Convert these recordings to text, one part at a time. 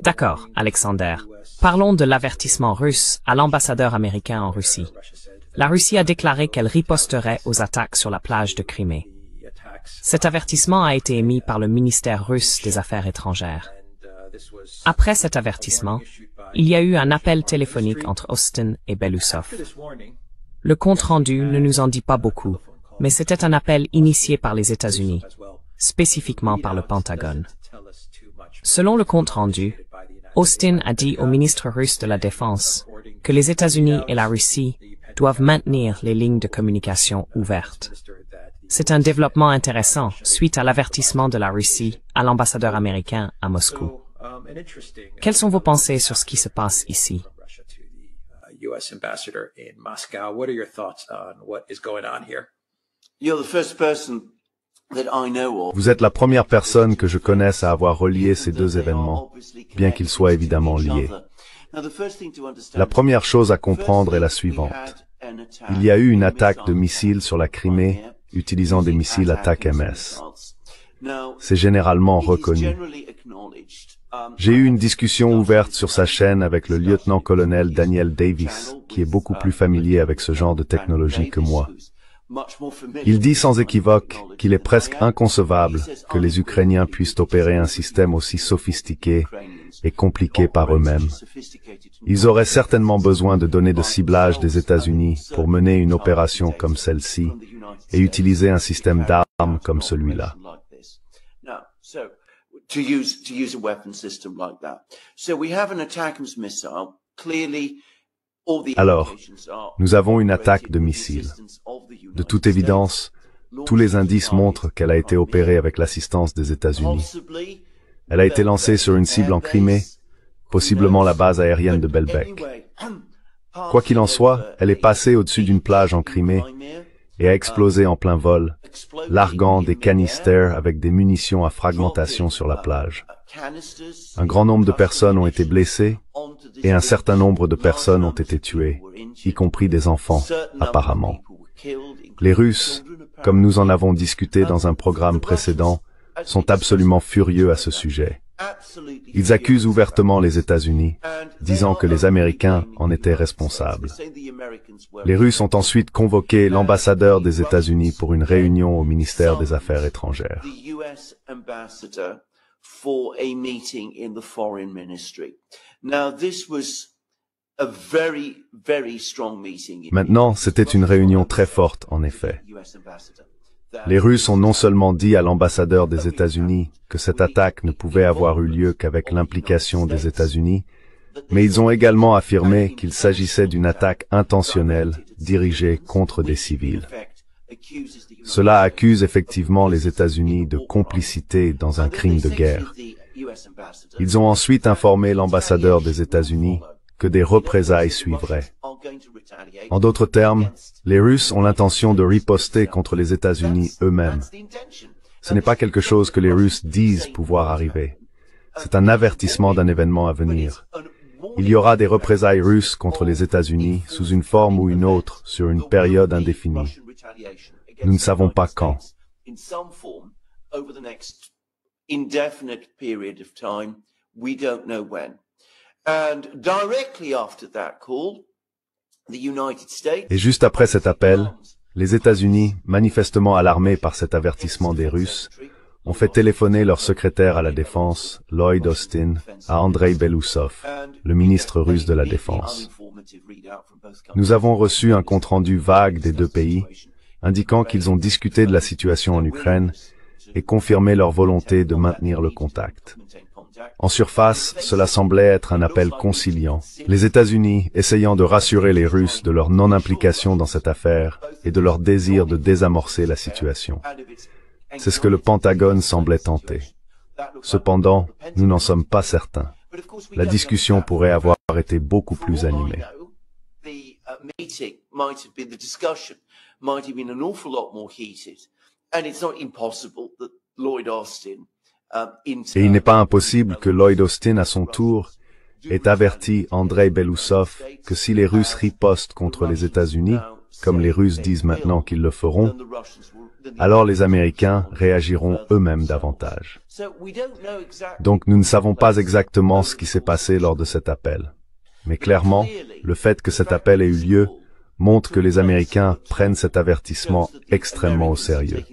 D'accord, Alexander. Parlons de l'avertissement russe à l'ambassadeur américain en Russie. La Russie a déclaré qu'elle riposterait aux attaques sur la plage de Crimée. Cet avertissement a été émis par le ministère russe des Affaires étrangères. Après cet avertissement, il y a eu un appel téléphonique entre Austin et Belousov. Le compte-rendu ne nous en dit pas beaucoup, mais c'était un appel initié par les États-Unis, spécifiquement par le Pentagone. Selon le compte-rendu, Austin a dit au ministre russe de la Défense que les États-Unis et la Russie doivent maintenir les lignes de communication ouvertes. C'est un développement intéressant suite à l'avertissement de la Russie à l'ambassadeur américain à Moscou. Quelles sont vos pensées sur ce qui se passe ici? Vous êtes la première personne que je connaisse à avoir relié ces deux événements, bien qu'ils soient évidemment liés. La première chose à comprendre est la suivante. Il y a eu une attaque de missiles sur la Crimée utilisant des missiles ATACMS. C'est généralement reconnu. J'ai eu une discussion ouverte sur sa chaîne avec le lieutenant-colonel Daniel Davis, qui est beaucoup plus familier avec ce genre de technologie que moi. Il dit sans équivoque qu'il est presque inconcevable que les Ukrainiens puissent opérer un système aussi sophistiqué et compliqué par eux-mêmes. Ils auraient certainement besoin de données de ciblage des États-Unis pour mener une opération comme celle-ci et utiliser un système d'armes comme celui-là. Alors, nous avons une attaque de missiles. De toute évidence, tous les indices montrent qu'elle a été opérée avec l'assistance des États-Unis. Elle a été lancée sur une cible en Crimée, possiblement la base aérienne de Belbek. Quoi qu'il en soit, elle est passée au-dessus d'une plage en Crimée et a explosé en plein vol, larguant des canisters avec des munitions à fragmentation sur la plage. Un grand nombre de personnes ont été blessées et un certain nombre de personnes ont été tuées, y compris des enfants, apparemment. Les Russes, comme nous en avons discuté dans un programme précédent, sont absolument furieux à ce sujet. Ils accusent ouvertement les États-Unis, disant que les Américains en étaient responsables. Les Russes ont ensuite convoqué l'ambassadeur des États-Unis pour une réunion au ministère des Affaires étrangères. Maintenant, c'était une réunion très forte, en effet. Les Russes ont non seulement dit à l'ambassadeur des États-Unis que cette attaque ne pouvait avoir eu lieu qu'avec l'implication des États-Unis, mais ils ont également affirmé qu'il s'agissait d'une attaque intentionnelle dirigée contre des civils. Cela accuse effectivement les États-Unis de complicité dans un crime de guerre. Ils ont ensuite informé l'ambassadeur des États-Unis que des représailles suivraient. En d'autres termes, les Russes ont l'intention de riposter contre les États-Unis eux-mêmes. Ce n'est pas quelque chose que les Russes disent pouvoir arriver. C'est un avertissement d'un événement à venir. Il y aura des représailles russes contre les États-Unis sous une forme ou une autre sur une période indéfinie. Nous ne savons pas quand. Et juste après cet appel, les États-Unis, manifestement alarmés par cet avertissement des Russes, ont fait téléphoner leur secrétaire à la Défense, Lloyd Austin, à Andrei Belousov, le ministre russe de la Défense. Nous avons reçu un compte-rendu vague des deux pays, indiquant qu'ils ont discuté de la situation en Ukraine et confirmé leur volonté de maintenir le contact. En surface, cela semblait être un appel conciliant, les États-Unis essayant de rassurer les Russes de leur non-implication dans cette affaire et de leur désir de désamorcer la situation. C'est ce que le Pentagone semblait tenter. Cependant, nous n'en sommes pas certains. La discussion pourrait avoir été beaucoup plus animée. Et il n'est pas impossible que Lloyd Austin, à son tour, ait averti Andrei Belousov que si les Russes ripostent contre les États-Unis, comme les Russes disent maintenant qu'ils le feront, alors les Américains réagiront eux-mêmes davantage. Donc nous ne savons pas exactement ce qui s'est passé lors de cet appel. Mais clairement, le fait que cet appel ait eu lieu montre que les Américains prennent cet avertissement extrêmement au sérieux.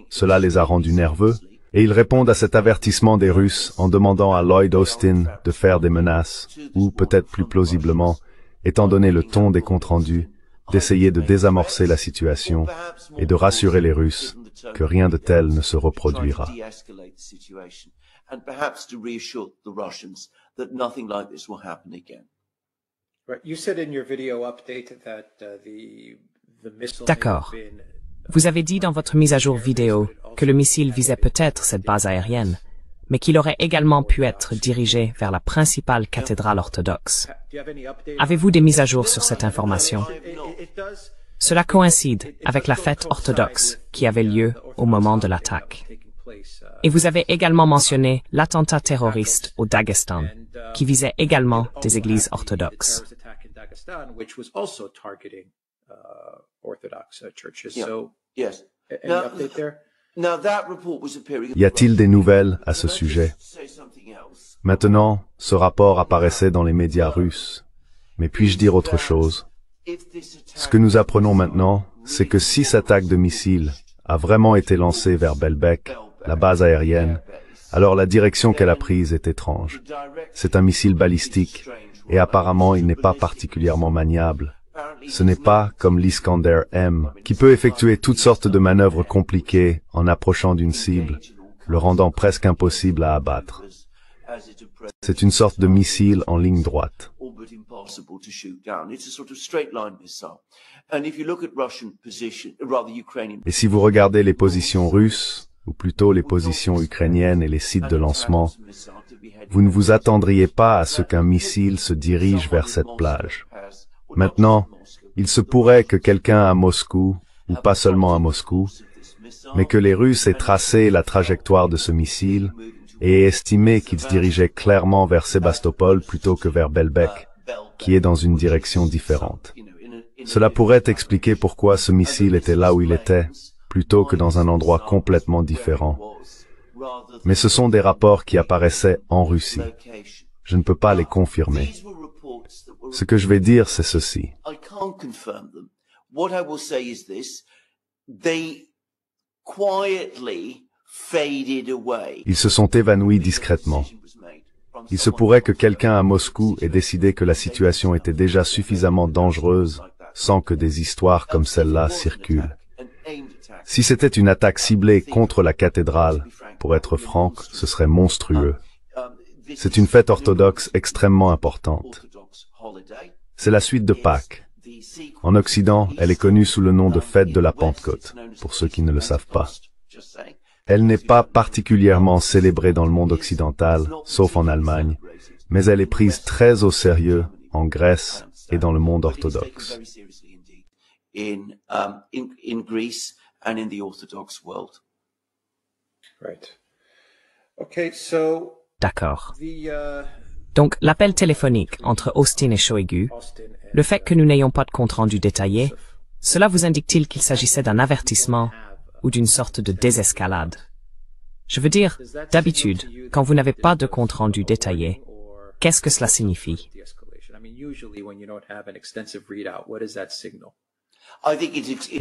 Cela les a rendus nerveux, et ils répondent à cet avertissement des Russes en demandant à Lloyd Austin de faire des menaces, ou peut-être plus plausiblement, étant donné le ton des comptes rendus, d'essayer de désamorcer la situation et de rassurer les Russes que rien de tel ne se reproduira. D'accord. Vous avez dit dans votre mise à jour vidéo que le missile visait peut-être cette base aérienne, mais qu'il aurait également pu être dirigé vers la principale cathédrale orthodoxe. Avez-vous des mises à jour sur cette information? Cela coïncide avec la fête orthodoxe qui avait lieu au moment de l'attaque. Et vous avez également mentionné l'attentat terroriste au Daghestan, qui visait également des églises orthodoxes. Y a-t-il des nouvelles à ce sujet? Maintenant, ce rapport apparaissait dans les médias russes. Mais puis-je dire autre chose? Ce que nous apprenons maintenant, c'est que si cette attaque de missile a vraiment été lancée vers Belbek, la base aérienne, alors la direction qu'elle a prise est étrange. C'est un missile balistique, et apparemment il n'est pas particulièrement maniable. Ce n'est pas comme l'Iskander-M, qui peut effectuer toutes sortes de manœuvres compliquées en approchant d'une cible, le rendant presque impossible à abattre. C'est une sorte de missile en ligne droite. Et si vous regardez les positions russes, ou plutôt les positions ukrainiennes et les sites de lancement, vous ne vous attendriez pas à ce qu'un missile se dirige vers cette plage. Maintenant, il se pourrait que quelqu'un à Moscou, ou pas seulement à Moscou, mais que les Russes aient tracé la trajectoire de ce missile et aient estimé qu'il se dirigeait clairement vers Sébastopol plutôt que vers Belbek, qui est dans une direction différente. Cela pourrait expliquer pourquoi ce missile était là où il était, plutôt que dans un endroit complètement différent. Mais ce sont des rapports qui apparaissaient en Russie. Je ne peux pas les confirmer. Ce que je vais dire, c'est ceci. Ils se sont évanouis discrètement. Il se pourrait que quelqu'un à Moscou ait décidé que la situation était déjà suffisamment dangereuse sans que des histoires comme celle-là circulent. Si c'était une attaque ciblée contre la cathédrale, pour être franc, ce serait monstrueux. C'est une fête orthodoxe extrêmement importante. C'est la suite de Pâques. En Occident, elle est connue sous le nom de fête de la Pentecôte, pour ceux qui ne le savent pas. Elle n'est pas particulièrement célébrée dans le monde occidental, sauf en Allemagne, mais elle est prise très au sérieux en Grèce et dans le monde orthodoxe. D'accord. Donc, l'appel téléphonique entre Austin et Shoigu, le fait que nous n'ayons pas de compte-rendu détaillé, cela vous indique-t-il qu'il s'agissait d'un avertissement ou d'une sorte de désescalade? Je veux dire, d'habitude, quand vous n'avez pas de compte-rendu détaillé, qu'est-ce que cela signifie?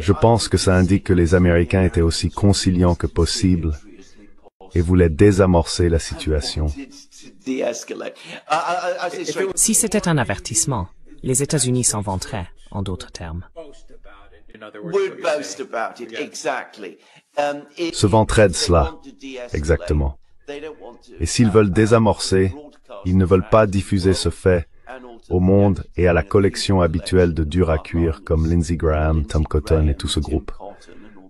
Je pense que ça indique que les Américains étaient aussi conciliants que possible et voulaient désamorcer la situation. Si c'était un avertissement, les États-Unis s'en vanteraient, en d'autres termes. Se vanteraient de cela, exactement. Et s'ils veulent désamorcer, ils ne veulent pas diffuser ce fait au monde et à la collection habituelle de durs à cuire comme Lindsey Graham, Tom Cotton et tout ce groupe.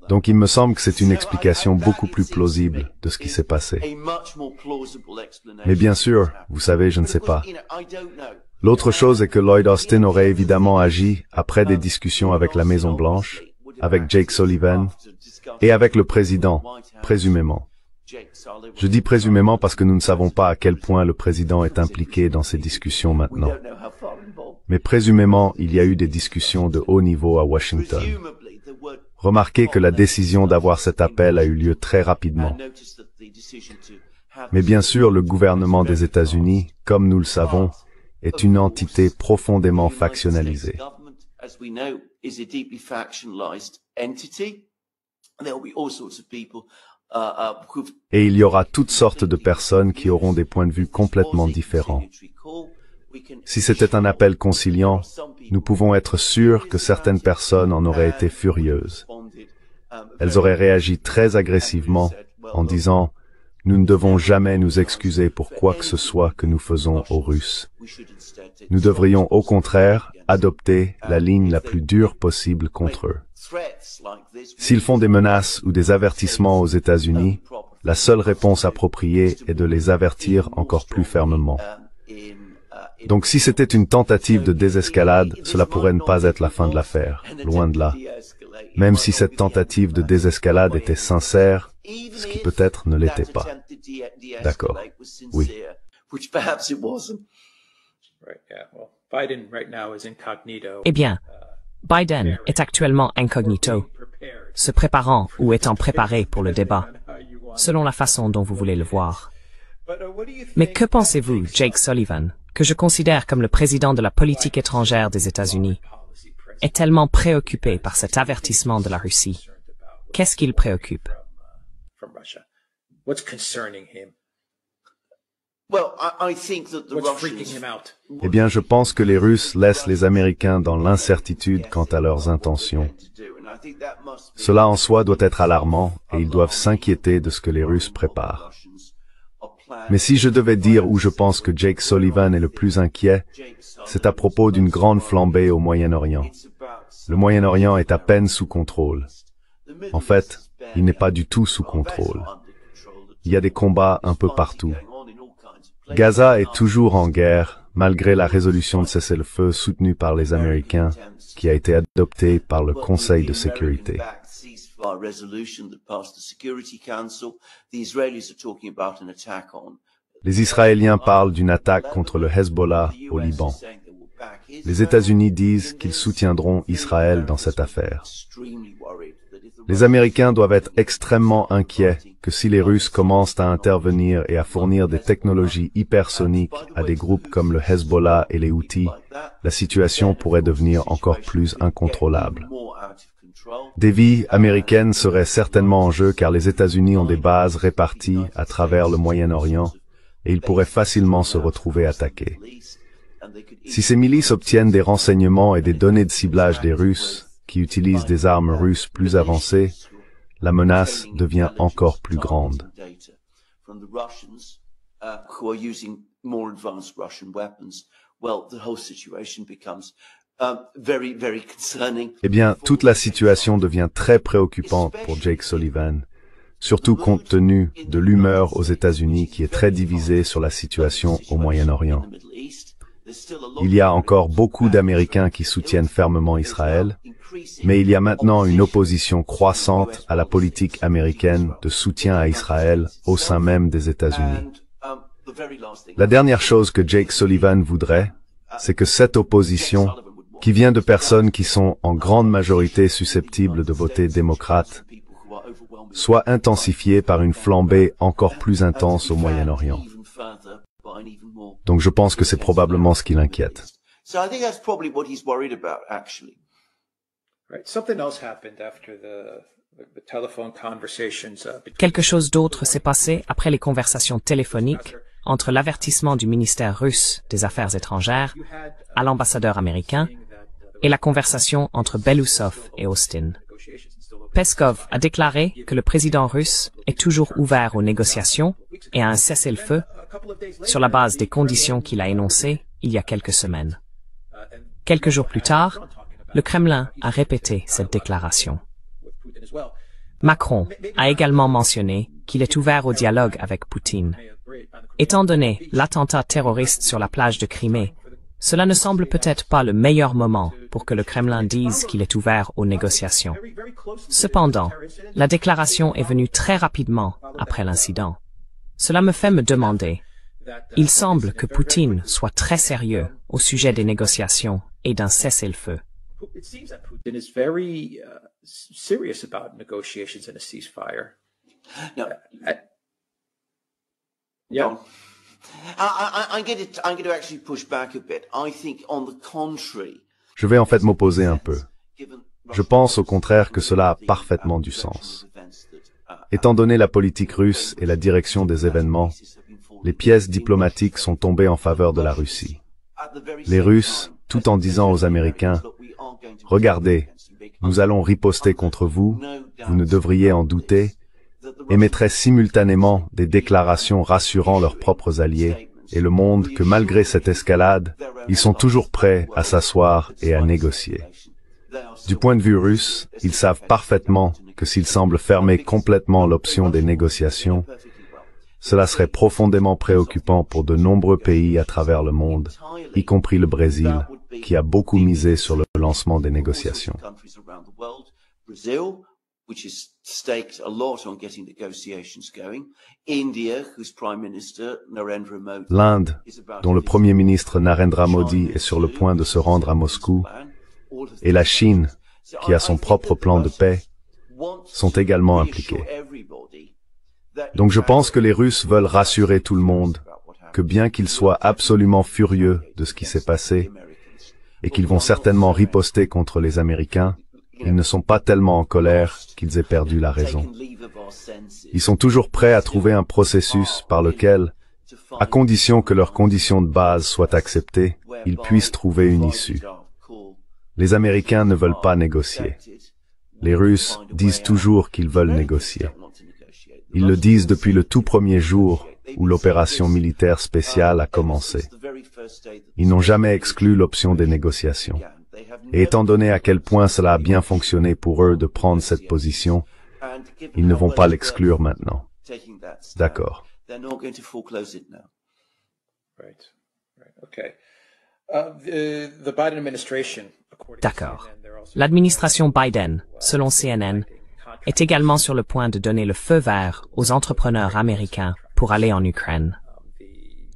Donc il me semble que c'est une explication beaucoup plus plausible de ce qui s'est passé. Mais bien sûr, vous savez, je ne sais pas. L'autre chose est que Lloyd Austin aurait évidemment agi après des discussions avec la Maison-Blanche, avec Jake Sullivan et avec le président, présumément. Je dis présumément parce que nous ne savons pas à quel point le président est impliqué dans ces discussions maintenant. Mais présumément, il y a eu des discussions de haut niveau à Washington. Remarquez que la décision d'avoir cet appel a eu lieu très rapidement. Mais bien sûr, le gouvernement des États-Unis, comme nous le savons, est une entité profondément factionnalisée. Et il y aura toutes sortes de personnes qui auront des points de vue complètement différents. Si c'était un appel conciliant, nous pouvons être sûrs que certaines personnes en auraient été furieuses. Elles auraient réagi très agressivement en disant « Nous ne devons jamais nous excuser pour quoi que ce soit que nous faisons aux Russes. Nous devrions au contraire adopter la ligne la plus dure possible contre eux. » S'ils font des menaces ou des avertissements aux États-Unis, la seule réponse appropriée est de les avertir encore plus fermement. Donc si c'était une tentative de désescalade, cela pourrait ne pas être la fin de l'affaire, loin de là. Même si cette tentative de désescalade était sincère, ce qui peut-être ne l'était pas. D'accord. Oui. Eh bien, Biden est actuellement incognito, se préparant ou étant préparé pour le débat, selon la façon dont vous voulez le voir. Mais que pensez-vous, Jake Sullivan, que je considère comme le président de la politique étrangère des États-Unis, est tellement préoccupé par cet avertissement de la Russie? Qu'est-ce qui le préoccupe? Eh bien, je pense que les Russes laissent les Américains dans l'incertitude quant à leurs intentions. Cela en soi doit être alarmant et ils doivent s'inquiéter de ce que les Russes préparent. Mais si je devais dire où je pense que Jake Sullivan est le plus inquiet, c'est à propos d'une grande flambée au Moyen-Orient. Le Moyen-Orient est à peine sous contrôle. En fait, il n'est pas du tout sous contrôle. Il y a des combats un peu partout. Gaza est toujours en guerre, malgré la résolution de cessez-le-feu soutenue par les Américains, qui a été adoptée par le Conseil de sécurité. Les Israéliens parlent d'une attaque contre le Hezbollah au Liban. Les États-Unis disent qu'ils soutiendront Israël dans cette affaire. Les Américains doivent être extrêmement inquiets que si les Russes commencent à intervenir et à fournir des technologies hypersoniques à des groupes comme le Hezbollah et les Houthis, la situation pourrait devenir encore plus incontrôlable. Des vies américaines seraient certainement en jeu car les États-Unis ont des bases réparties à travers le Moyen-Orient et ils pourraient facilement se retrouver attaqués. Si ces milices obtiennent des renseignements et des données de ciblage des Russes, qui utilisent des armes russes plus avancées, la menace devient encore plus grande. Eh bien, toute la situation devient très préoccupante pour Jake Sullivan, surtout compte tenu de l'humeur aux États-Unis qui est très divisée sur la situation au Moyen-Orient. Il y a encore beaucoup d'Américains qui soutiennent fermement Israël, mais il y a maintenant une opposition croissante à la politique américaine de soutien à Israël au sein même des États-Unis. La dernière chose que Jake Sullivan voudrait, c'est que cette opposition, qui vient de personnes qui sont en grande majorité susceptibles de voter démocrate, soit intensifiée par une flambée encore plus intense au Moyen-Orient. Donc je pense que c'est probablement ce qui l'inquiète. Quelque chose d'autre s'est passé après les conversations téléphoniques entre l'avertissement du ministère russe des Affaires étrangères à l'ambassadeur américain et la conversation entre Belousov et Austin. Peskov a déclaré que le président russe est toujours ouvert aux négociations et à un cessez-le-feu sur la base des conditions qu'il a énoncées il y a quelques semaines. Quelques jours plus tard, le Kremlin a répété cette déclaration. Macron a également mentionné qu'il est ouvert au dialogue avec Poutine. Étant donné l'attentat terroriste sur la plage de Crimée, cela ne semble peut-être pas le meilleur moment pour que le Kremlin dise qu'il est ouvert aux négociations. Cependant, la déclaration est venue très rapidement après l'incident. Cela me fait me demander, il semble que Poutine soit très sérieux au sujet des négociations et d'un cessez-le-feu. serious about negotiations and a ceasefire. No. Yeah. I'm going to actually push back a bit. I think, on the contrary. Je vais en fait m'opposer un peu. Je pense au contraire que cela a parfaitement du sens. Étant donné la politique russe et la direction des événements, les pièces diplomatiques sont tombées en faveur de la Russie. Les Russes, tout en disant aux Américains, « Regardez, nous allons riposter contre vous, vous ne devriez en douter », émettraient simultanément des déclarations rassurant leurs propres alliés et le monde que malgré cette escalade, ils sont toujours prêts à s'asseoir et à négocier. Du point de vue russe, ils savent parfaitement que s'ils semblent fermer complètement l'option des négociations, cela serait profondément préoccupant pour de nombreux pays à travers le monde, y compris le Brésil, qui a beaucoup misé sur le lancement des négociations. L'Inde, dont le Premier ministre Narendra Modi est sur le point de se rendre à Moscou, et la Chine, qui a son propre plan de paix, sont également impliqués. Donc je pense que les Russes veulent rassurer tout le monde, que bien qu'ils soient absolument furieux de ce qui s'est passé, et qu'ils vont certainement riposter contre les Américains, ils ne sont pas tellement en colère qu'ils aient perdu la raison. Ils sont toujours prêts à trouver un processus par lequel, à condition que leurs conditions de base soient acceptées, ils puissent trouver une issue. Les Américains ne veulent pas négocier. Les Russes disent toujours qu'ils veulent négocier. Ils le disent depuis le tout premier jour où l'opération militaire spéciale a commencé. Ils n'ont jamais exclu l'option des négociations. Et étant donné à quel point cela a bien fonctionné pour eux de prendre cette position, ils ne vont pas l'exclure maintenant. D'accord. D'accord. L'administration Biden, selon CNN, est également sur le point de donner le feu vert aux entrepreneurs américains pour aller en Ukraine.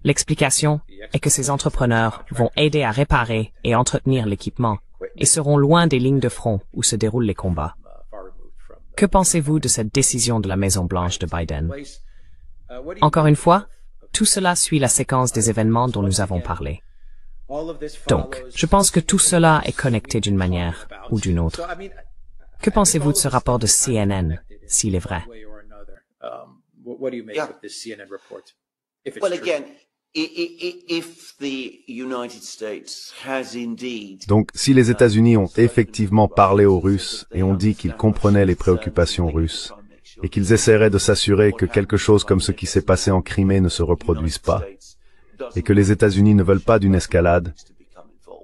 L'explication est que ces entrepreneurs vont aider à réparer et entretenir l'équipement et seront loin des lignes de front où se déroulent les combats. Que pensez-vous de cette décision de la Maison-Blanche de Biden? Encore une fois, tout cela suit la séquence des événements dont nous avons parlé. Donc, je pense que tout cela est connecté d'une manière ou d'une autre. Que pensez-vous de ce rapport de CNN, s'il est vrai? Donc, si les États-Unis ont effectivement parlé aux Russes et ont dit qu'ils comprenaient les préoccupations russes, et qu'ils essaieraient de s'assurer que quelque chose comme ce qui s'est passé en Crimée ne se reproduise pas, et que les États-Unis ne veulent pas d'une escalade,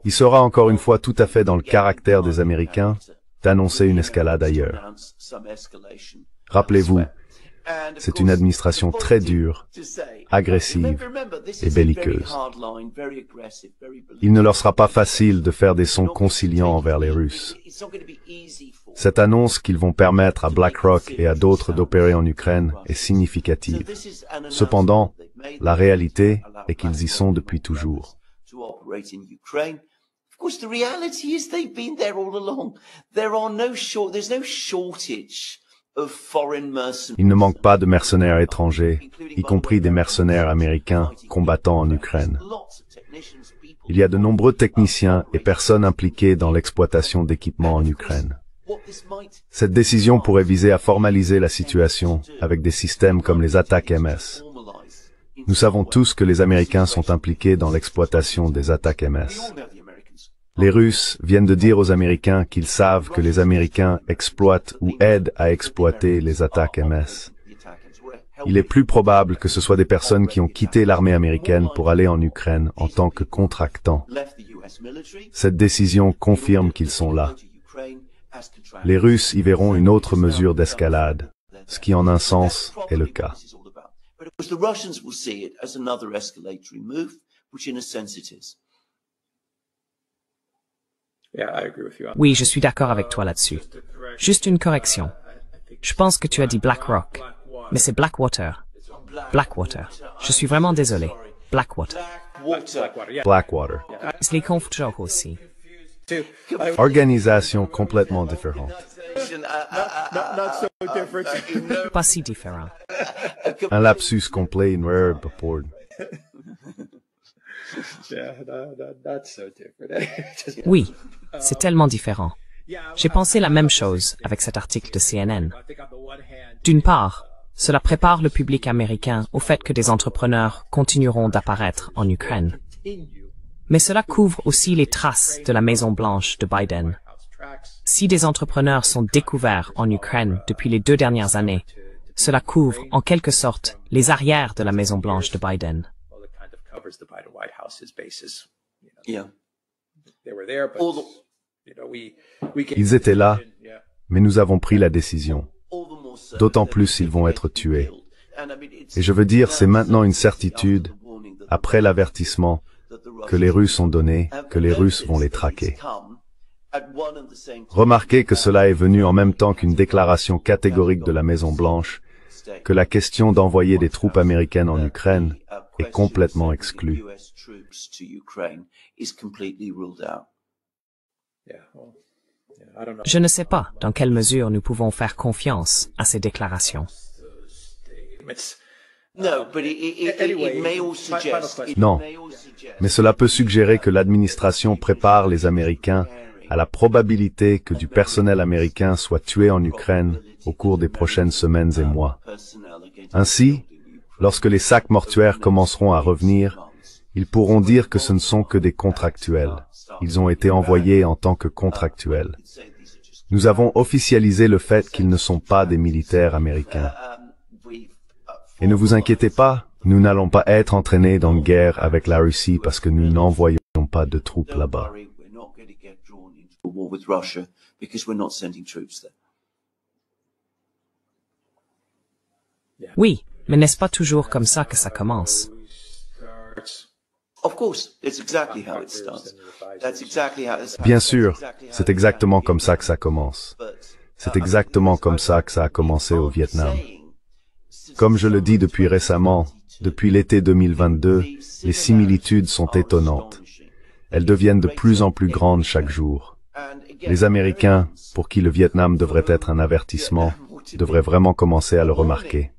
il sera encore une fois tout à fait dans le caractère des Américains d'annoncer une escalade ailleurs. Rappelez-vous, c'est une administration très dure, agressive et belliqueuse. Il ne leur sera pas facile de faire des sons conciliants envers les Russes. Cette annonce qu'ils vont permettre à BlackRock et à d'autres d'opérer en Ukraine est significative. Cependant, la réalité est qu'ils y sont depuis toujours. Of course, the reality is they've been there all along. There's no shortage of foreign mercenaries. Il ne manque pas de mercenaires étrangers, y compris des mercenaires américains combattant en Ukraine. Il y a de nombreux techniciens et personnes impliquées dans l'exploitation d'équipements en Ukraine. Cette décision pourrait viser à formaliser la situation avec des systèmes comme les attaques MS. Nous savons tous que les Américains sont impliqués dans l'exploitation des attaques MS. Les Russes viennent de dire aux Américains qu'ils savent que les Américains exploitent ou aident à exploiter les attaques MS. Il est plus probable que ce soit des personnes qui ont quitté l'armée américaine pour aller en Ukraine en tant que contractants. Cette décision confirme qu'ils sont là. Les Russes y verront une autre mesure d'escalade, ce qui en un sens est le cas. Oui, je suis d'accord avec toi là-dessus. Juste une correction. Je pense que tu as dit BlackRock, mais c'est Blackwater. Blackwater. Je suis vraiment désolé. Blackwater. Blackwater. Je les confonds aussi. Organisation complètement différente. Not so different. Pas si différent. Un lapsus complet in rare report. Yeah, not so different. Just- Oui, c'est tellement différent. J'ai pensé la même chose avec cet article de CNN. I think on the one hand, D'une part, cela prépare le public américain au fait que des entrepreneurs continueront d'apparaître en Ukraine. Mais cela couvre aussi les traces de la Maison-Blanche de Biden. house tracks, Si des entrepreneurs sont découverts en Ukraine depuis les 2 dernières années, cela couvre en quelque sorte les arrières de la Maison-Blanche de Biden. well, it kind of covers the Biden White House's bases. Yeah. They were there, but All the, we gave Ils étaient là, yeah. mais nous avons pris la décision. all the more so D'autant that plus they ils vont être get tués. killed. And I mean, it's Et je veux dire, c'est maintenant une certitude, after the warning that the après l'avertissement, that the que les Russians Russes ont donné, have que les Russes vont les noticed that traquer. it's come at one and the same time. Remarquez que cela est venu en même temps qu'une déclaration catégorique de la Maison-Blanche, que la question d'envoyer des troupes américaines en Ukraine est complètement exclue. US troops to Ukraine is completely ruled out. Yeah, well, yeah, I don't know. Je ne sais pas dans quelle mesure nous pouvons faire confiance à ces déclarations. It's, No, but anyway, it may all final suggest. question. It Non. may all suggest Mais cela peut suggérer que l'administration prépare les Américains à la probabilité que du personnel américain soit tué en Ukraine au cours des prochaines semaines et mois. personnel against Ainsi, lorsque les sacs mortuaires commenceront à revenir, ils pourront dire que ce ne sont que des contractuels. Ils ont été envoyés en tant que contractuels. Nous avons officialisé le fait qu'ils ne sont pas des militaires américains. Et ne vous inquiétez pas, nous n'allons pas être entraînés dans une guerre avec la Russie parce que nous n'envoyons pas de troupes là-bas. We're not going to get drawn into a war with Russia because we're not sending troops there. Oui, mais n'est-ce pas toujours comme ça que ça commence? starts. Of course, it's exactly how it starts. That's exactly how it's Bien sûr, c'est exactement comme ça que ça commence. C'est exactement comme ça que ça a commencé au Vietnam. Comme je le dis depuis récemment, depuis l'été 2022, les similitudes sont étonnantes. Elles deviennent de plus en plus grandes chaque jour. Les Américains, pour qui le Vietnam devrait être un avertissement, devraient vraiment commencer à le remarquer.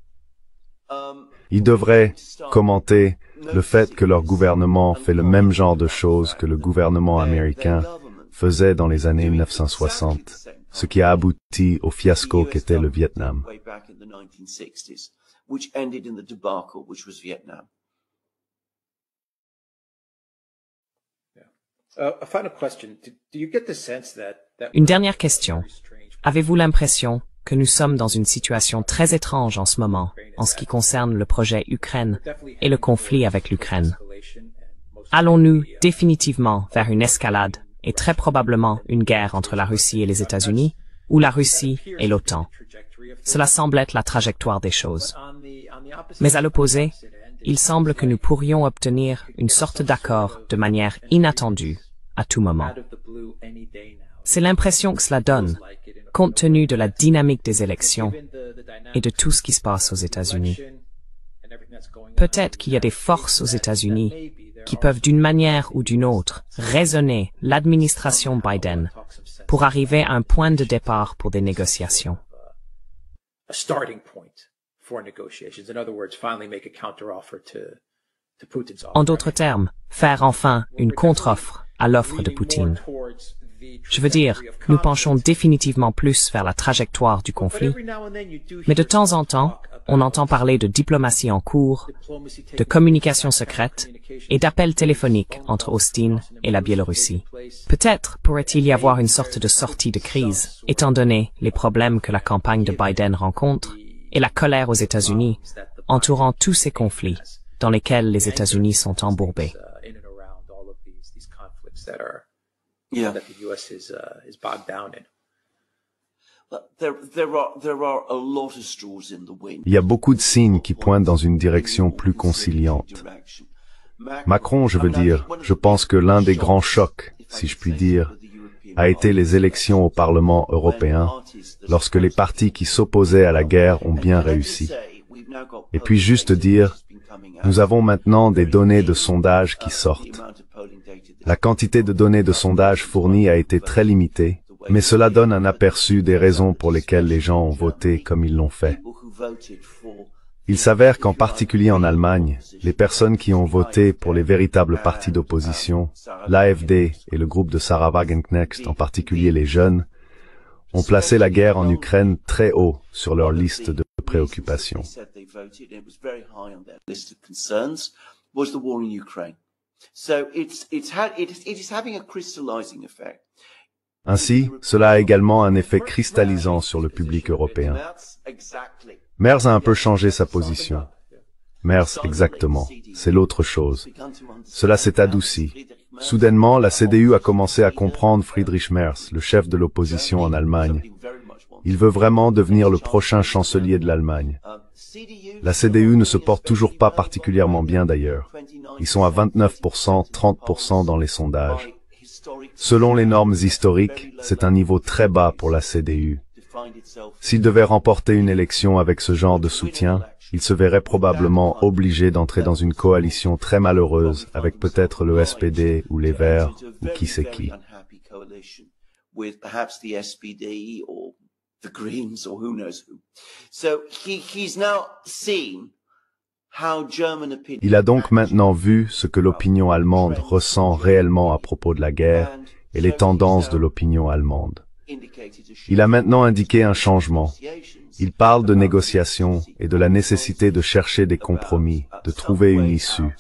Ils devraient commenter le fait que leur gouvernement fait le même genre de choses que le gouvernement américain faisait dans les années 1960, ce qui a abouti au fiasco qu'était le Vietnam. way back in the 1960s, which ended in the debacle, which was Vietnam. A final question. Do you get the sense that Une dernière question. Avez-vous l'impression que nous sommes dans une situation très étrange en ce moment, en ce qui concerne le projet Ukraine et le conflit avec l'Ukraine? Allons-nous définitivement vers une escalade et très probablement une guerre entre la Russie et les États-Unis, ou la Russie et l'OTAN? Cela semble être la trajectoire des choses. Mais à l'opposé, il semble que nous pourrions obtenir une sorte d'accord de manière inattendue à tout moment. C'est l'impression que cela donne, compte tenu de la dynamique des élections et de tout ce qui se passe aux États-Unis. Peut-être qu'il y a des forces aux États-Unis qui peuvent d'une manière ou d'une autre raisonner l'administration Biden pour arriver à un point de départ pour des négociations. a starting point for negotiations? In other words, finally make a counteroffer to Putin's offer. En d'autres termes, faire enfin une contre-offre à l'offre de Poutine. Je veux dire, nous penchons définitivement plus vers la trajectoire du conflit, mais de temps en temps, on entend parler de diplomatie en cours, de communication secrète et d'appels téléphoniques entre Austin et la Biélorussie. Peut-être pourrait-il y avoir une sorte de sortie de crise, étant donné les problèmes que la campagne de Biden rencontre et la colère aux États-Unis entourant tous ces conflits dans lesquels les États-Unis sont embourbés. In and around all of these conflicts Yeah. that the U.S. is bogged down in. But there are a lot of straws in the wind. Il y a beaucoup de signes qui pointent dans une direction plus conciliante. Macron, je veux dire, je pense que l'un des grands chocs, si je puis dire, a été les élections au Parlement européen, lorsque les partis qui s'opposaient à la guerre ont bien réussi. Et puis juste dire, nous avons maintenant des données de sondage qui sortent. La quantité de données de sondage fournies a été très limitée, mais cela donne un aperçu des raisons pour lesquelles les gens ont voté comme ils l'ont fait. Il s'avère qu'en particulier en Allemagne, les personnes qui ont voté pour les véritables partis d'opposition, l'AfD et le groupe de Sarah Wagenknecht, en particulier les jeunes, ont placé la guerre en Ukraine très haut sur leur liste de préoccupations. Ainsi, cela a également un effet cristallisant sur le public européen. Merz a un peu changé sa position. Merz, exactement, c'est l'autre chose. Cela s'est adouci. Soudainement, la CDU a commencé à comprendre Friedrich Merz, le chef de l'opposition en Allemagne. Il veut vraiment devenir le prochain chancelier de l'Allemagne. La CDU ne se porte toujours pas particulièrement bien d'ailleurs. Ils sont à 29%, 30% dans les sondages. Selon les normes historiques, c'est un niveau très bas pour la CDU. S'il devait remporter une élection avec ce genre de soutien, il se verrait probablement obligé d'entrer dans une coalition très malheureuse avec peut-être le SPD ou les Verts ou qui sait qui. Il a donc maintenant vu ce que l'opinion allemande ressent réellement à propos de la guerre et les tendances de l'opinion allemande. Il a maintenant indiqué un changement. Il parle de négociations et de la nécessité de chercher des compromis, de trouver une issue.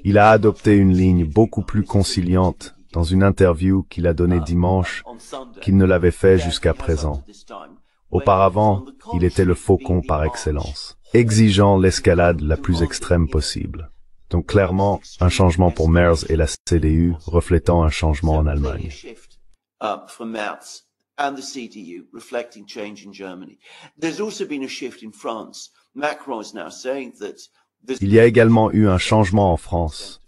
Il a adopté une ligne beaucoup plus conciliante dans une interview qu'il a donnée dimanche qu'il ne l'avait fait jusqu'à présent. Auparavant, il était le faucon par excellence, exigeant l'escalade la plus extrême possible. Donc clairement, un changement pour Merz et la CDU, reflétant un changement en Allemagne. For Merz and the CDU, reflecting change in Germany. There's also been a shift in France. Macron is now saying that il y a également eu un changement en France.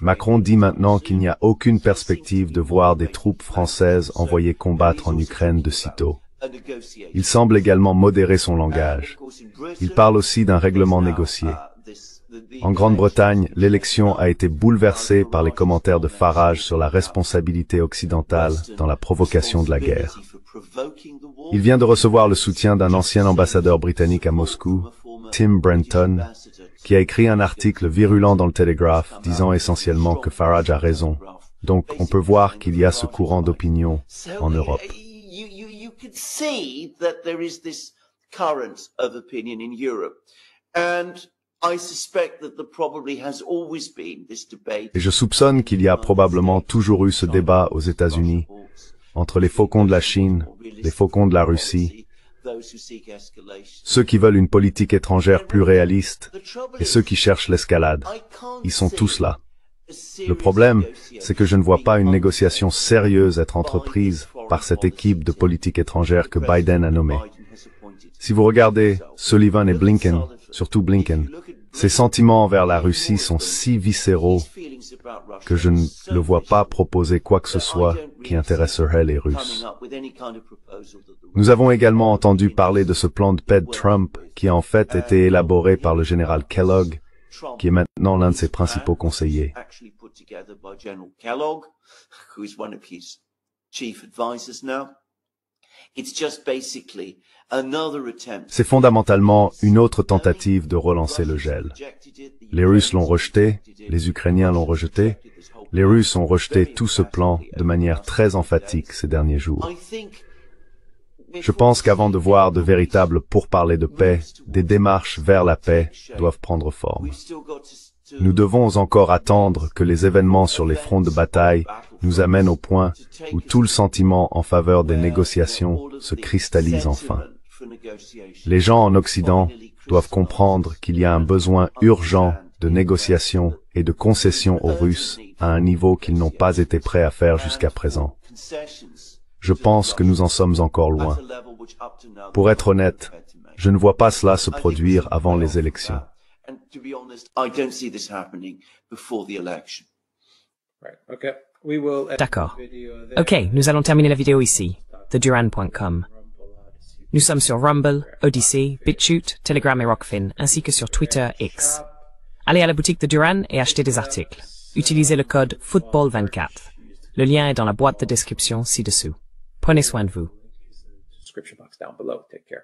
Macron dit maintenant qu'il n'y a aucune perspective de voir des troupes françaises envoyées combattre en Ukraine de sitôt. Il semble également modérer son langage. Il parle aussi d'un règlement négocié. En Grande-Bretagne, l'élection a été bouleversée par les commentaires de Farage sur la responsabilité occidentale dans la provocation de la guerre. Il vient de recevoir le soutien d'un ancien ambassadeur britannique à Moscou, Tim Brenton, qui a écrit un article virulent dans le Telegraph disant essentiellement que Farage a raison. Donc, on peut voir qu'il y a ce courant d'opinion en Europe. Et je soupçonne qu'il y a probablement toujours eu ce débat aux États-Unis entre les faucons de la Chine, les faucons de la Russie, ceux qui veulent une politique étrangère plus réaliste et ceux qui cherchent l'escalade. Ils sont tous là. Le problème, c'est que je ne vois pas une négociation sérieuse être entreprise par cette équipe de politique étrangère que Biden a nommée. Si vous regardez Sullivan et Blinken, surtout Blinken, ses sentiments envers la Russie sont si viscéraux que je ne le vois pas proposer quoi que ce soit qui intéresserait les Russes. Nous avons également entendu parler de ce plan de paix de Trump qui a en fait été élaboré par le général Kellogg, qui est maintenant l'un de ses principaux conseillers. C'est fondamentalement une autre tentative de relancer le gel. Les Russes l'ont rejeté, les Ukrainiens l'ont rejeté, les Russes ont rejeté tout ce plan de manière très emphatique ces derniers jours. Je pense qu'avant de voir de véritables pourparlers de paix, des démarches vers la paix doivent prendre forme. Nous devons encore attendre que les événements sur les fronts de bataille nous amènent au point où tout le sentiment en faveur des négociations se cristallise enfin. Les gens en Occident doivent comprendre qu'il y a un besoin urgent de négociations et de concessions aux Russes à un niveau qu'ils n'ont pas été prêts à faire jusqu'à présent. Je pense que nous en sommes encore loin. Pour être honnête, je ne vois pas cela se produire avant les élections. D'accord. Ok, nous allons terminer la vidéo ici, theduran.com. Nous sommes sur Rumble, Odyssey, BitChute, Telegram et Rockfin, ainsi que sur Twitter X. Allez à la boutique de Duran et achetez des articles. utilisez le code football24. Le lien est dans la boîte de description ci-dessous. Prenez soin de vous. Description box down below. Take care.